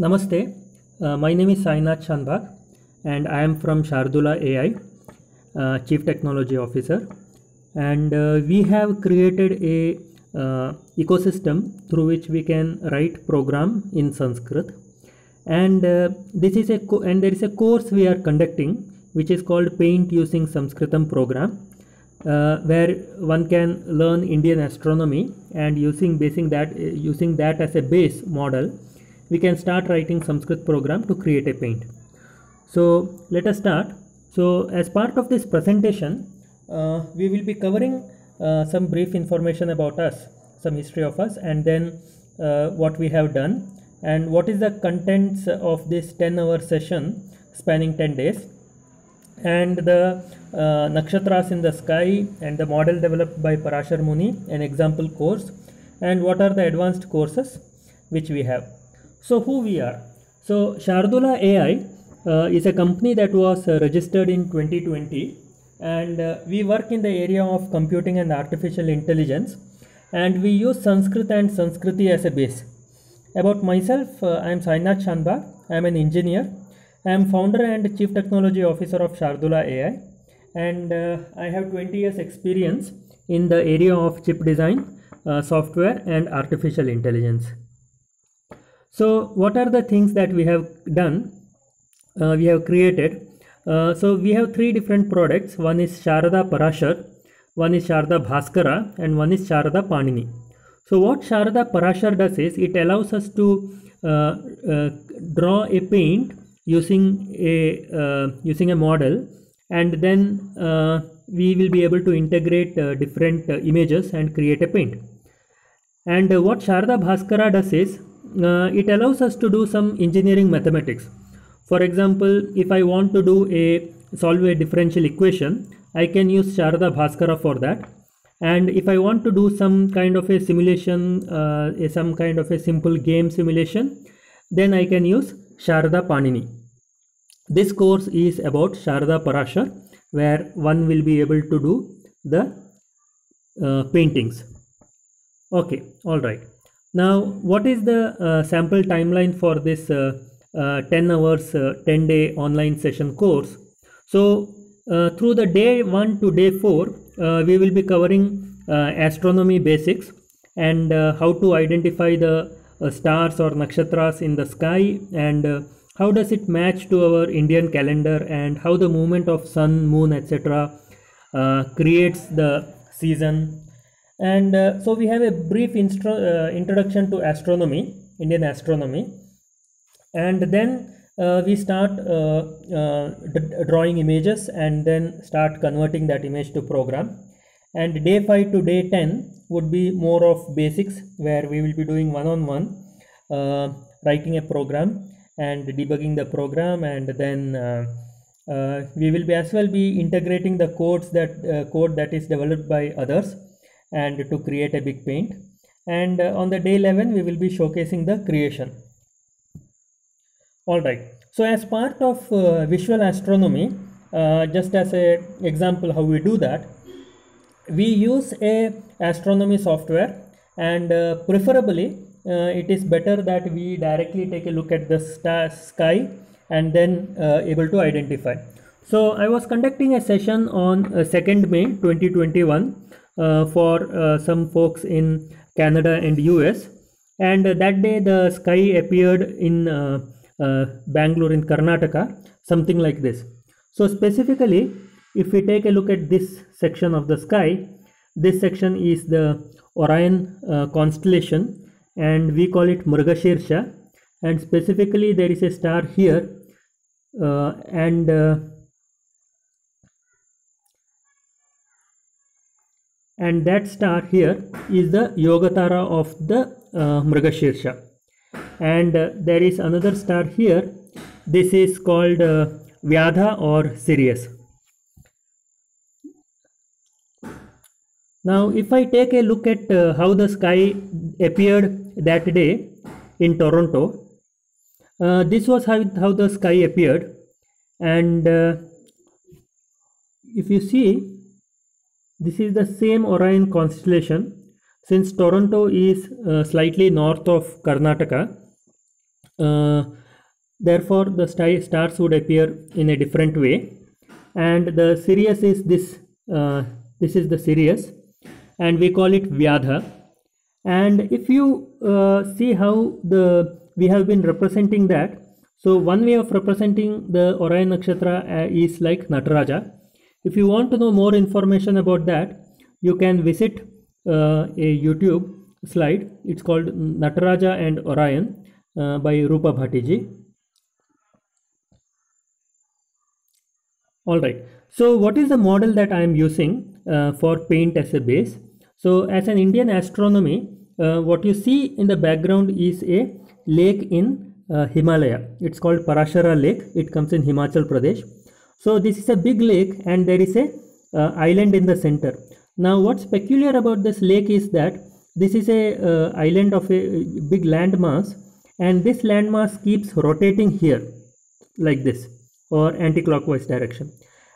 Namaste, my name is Sainath Shanbhag and I am from Shardula AI, Chief Technology Officer, and we have created a ecosystem through which we can write program in Sanskrit, and this is and there is a course we are conducting which is called Paint Using Sanskritam program, where one can learn Indian astronomy, and using that as a base model, we can start writing Sanskrit program to create a paint. So let us start. So as part of this presentation, we will be covering some brief information about us, some history of us, and then what we have done and what is the contents of this 10-hour session spanning 10 days, and the nakshatras in the sky and the model developed by Parashar Muni, an example course, and what are the advanced courses which we have. So who we are? So Shardula AI is a company that was registered in 2020, and we work in the area of computing and artificial intelligence, and we use Sanskrit and Sanskriti as a base. About myself, I am Sainath Shanbhag. I am an engineer. I am founder and Chief Technology Officer of Shardula AI, and I have 20 years experience in the area of chip design, software and artificial intelligence. So what are the things that we have done? We have created. So we have three different products. One is Sharada Parashar, one is Sharada Bhaskara, and one is Sharada Panini. So what Sharada Parashar does is it allows us to draw a paint using a model, and then we will be able to integrate different images and create a paint. And what Sharada Bhaskara does is it allows us to do some engineering mathematics. For example, if I want to solve a differential equation, I can use Sharada Bhaskara for that. And if I want to do some kind of a simulation, some kind of a simple game simulation, then I can use Sharada Panini. This course is about Sharada Parashar, where one will be able to do the paintings. Okay, all right. Now, what is the sample timeline for this 10 hours, 10-day online session course? So, through the day 1 to day 4, we will be covering astronomy basics and how to identify the stars or nakshatras in the sky, and how does it match to our Indian calendar, and how the movement of sun, moon, etc. Creates the season. And so we have a brief introduction to astronomy, Indian astronomy, and then we start drawing images and then start converting that image to program. And day 5 to day 10 would be more of basics, where we will be doing one-on-one writing a program and debugging the program, and then we will be as well be integrating the code that is developed by others, and to create a big paint. And on the day 11 we will be showcasing the creation. All right, so as part of visual astronomy, just as a example how we do that, we use a astronomy software, and preferably it is better that we directly take a look at the sky and then able to identify. So I was conducting a session on 2nd May 2021 for some folks in Canada and US, and that day the sky appeared in Bangalore in Karnataka, something like this. So specifically, if we take a look at this section of the sky, this section is the Orion constellation, and we call it Mrigashirsha, and specifically there is a star here, and that star here is the Yogatara of the Mrigashirsha. And there is another star here. This is called Vyadha or Sirius. Now, if I take a look at how the sky appeared that day in Toronto, this was how the sky appeared. And if you see, this is the same Orion constellation. Since Toronto is slightly north of Karnataka, therefore the stars would appear in a different way. And the Sirius is this. This is the Sirius, and we call it Vyadha. And if you see how we have been representing that, so one way of representing the Orion Nakshatra is like Nataraja. If you want to know more information about that, you can visit a YouTube slide. It's called Nataraja and Orion by Rupa Bhattiji. Alright, so what is the model that I am using for paint as a base? So as an Indian astronomy, what you see in the background is a lake in Himalaya. It's called Parashara Lake. It comes in Himachal Pradesh. So this is a big lake and there is a island in the center. Now what's peculiar about this lake is that this is a island of a big landmass, and this landmass keeps rotating here like this, or anti-clockwise direction.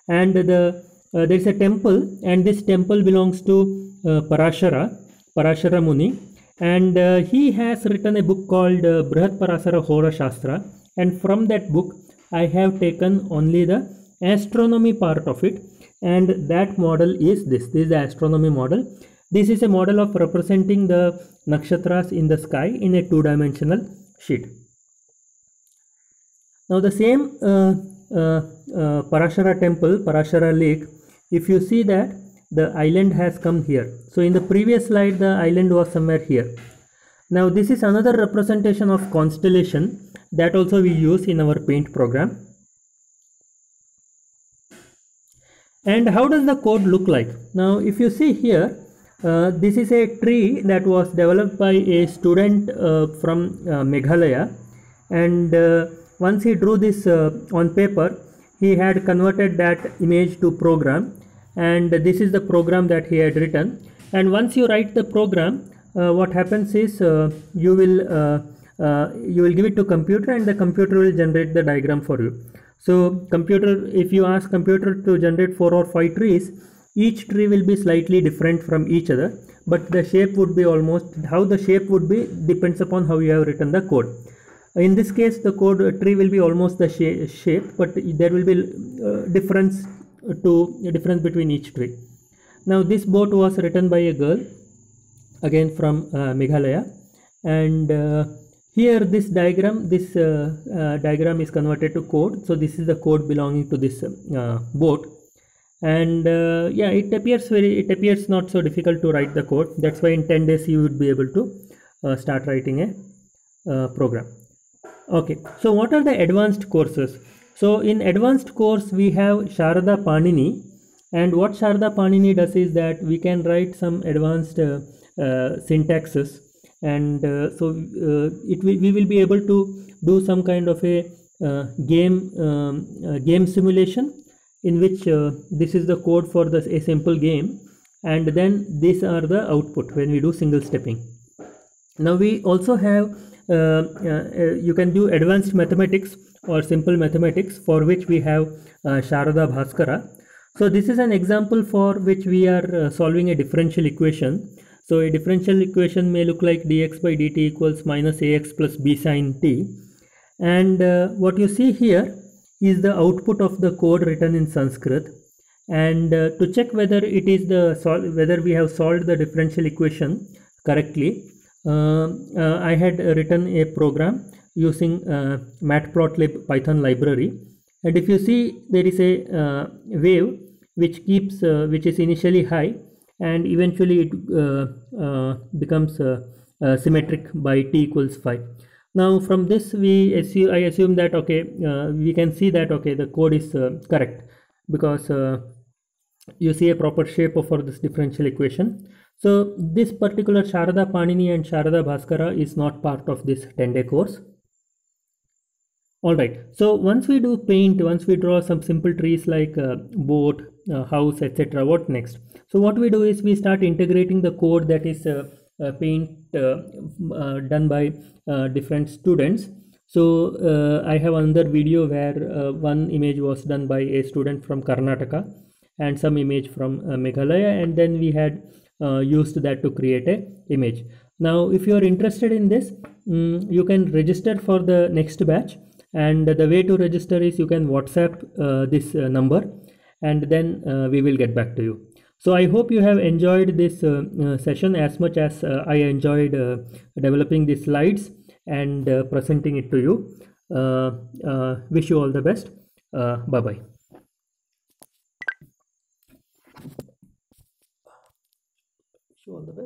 And there is a temple, and this temple belongs to Parashara Muni, and he has written a book called Brihat Parasara Hora Shastra, and from that book I have taken only the astronomy part of it, and that model is this. This is the astronomy model. This is a model of representing the nakshatras in the sky in a two-dimensional sheet. Now the same Parashara temple, Parashara lake, if you see that the island has come here. So in the previous slide the island was somewhere here. Now this is another representation of constellation that also we use in our paint program. And how does the code look like? Now if you see here, this is a tree that was developed by a student from Meghalaya, and once he drew this on paper, he had converted that image to program, and this is the program that he had written. And once you write the program, what happens is you will give it to computer, and the computer will generate the diagram for you. So computer, if you ask computer to generate 4 or 5 trees, each tree will be slightly different from each other, but the shape would be almost, how the shape would be depends upon how you have written the code. In this case the code tree will be almost the shape, but there will be difference between each tree. Now this boat was written by a girl, again from Meghalaya, and here this diagram diagram is converted to code. So this is the code belonging to this boat, and yeah, it appears not so difficult to write the code. That's why in 10 days you would be able to start writing a program. Okay, so what are the advanced courses? So in advanced course we have Sharada Panini, and what Sharada Panini does is that we can write some advanced syntaxes, and we will be able to do some kind of a game simulation, in which this is the code for a simple game, and then these are the output when we do single stepping. Now we also have you can do advanced mathematics or simple mathematics, for which we have Sharada Bhaskara. So this is an example for which we are solving a differential equation. So a differential equation may look like dx by dt equals minus ax plus b sine t, and what you see here is the output of the code written in Sanskrit. And to check whether it is whether we have solved the differential equation correctly, I had written a program using Matplotlib Python library, and if you see, there is a wave which is initially high, and eventually it becomes symmetric by t equals 5. Now from this I assume that okay, we can see that okay, the code is correct, because you see a proper shape for this differential equation. So this particular Sharada Panini and Sharada Bhaskara is not part of this 10-day course. Alright, so once we do paint, once we draw some simple trees like boat, house, etc., what next? So what we do is we start integrating the code that is paint done by different students. So I have another video where one image was done by a student from Karnataka and some image from Meghalaya, and then we had used that to create a image. Now if you are interested in this, you can register for the next batch, and the way to register is you can WhatsApp this number, and then we will get back to you. So I hope you have enjoyed this session as much as I enjoyed developing the slides and presenting it to you. Wish you all the best. Bye bye. Wish you all the best.